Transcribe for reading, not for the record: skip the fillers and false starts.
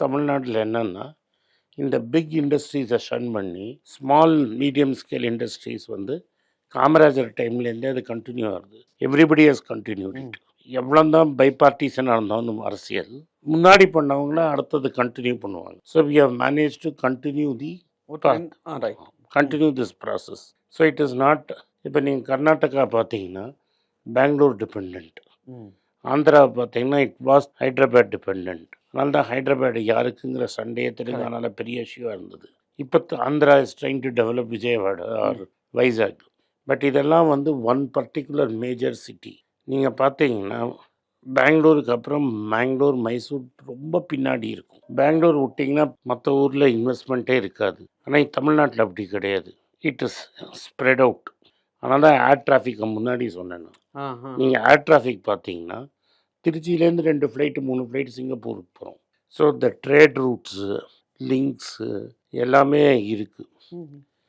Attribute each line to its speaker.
Speaker 1: தமிழ்நாட்டில் என்னன்னா, இந்த பிக் இண்டஸ்ட்ரீஸை ஷன் பண்ணி, ஸ்மால் மீடியம் ஸ்கேல் இண்டஸ்ட்ரீஸ் வந்து காமராஜர் டைம்லேருந்தே அது கண்டினியூ ஆகுது. Everybody has continued it. எவ்வளோ தான் பைபார்ட்டிசனாக இருந்தாலும் அரசியல், முன்னாடி பண்ணவங்கள அடுத்தது கண்டினியூ பண்ணுவாங்க. So we have manage to continue the continue this process. So it is not, இப்போ நீங்கள் கர்நாடகா பார்த்தீங்கன்னா பெங்களூர் டிபெண்ட், ஆந்திரா பார்த்தீங்கன்னா இட் வாஸ் ஹைதராபாத் டிபெண்ட். அதனால தான் ஹைதராபாத் யாருக்குங்கிற சண்டே தெலுங்கானால பெரிய இஷ்யூவாக இருந்தது. இப்போ Andhra is trying to develop Vijayawada or Vizag. But இதெல்லாம் வந்து ஒன் பர்டிகுலர் மேஜர் சிட்டி. நீங்கள் பார்த்தீங்கன்னா பெங்களூருக்கு அப்புறம் மேங்களூர், மைசூர் ரொம்ப பின்னாடி இருக்கும். பெங்களூர் விட்டிங்கன்னா மற்ற ஊரில் இன்வெஸ்ட்மெண்ட்டே இருக்காது. ஆனால் தமிழ்நாட்டில் அப்படி கிடையாது. It is spread out. அதனால தான் ஏர் டிராஃபிக்கை முன்னாடி சொன்னேன். நீங்கள் ஏர் டிராஃபிக் பார்த்தீங்கன்னா திருச்சியிலேருந்து 2 ஃப்ளைட்டு 3 ஃப்ளைட்டு சிங்கப்பூருக்கு போகிறோம். So the trade roots, links எல்லாமே இருக்குது.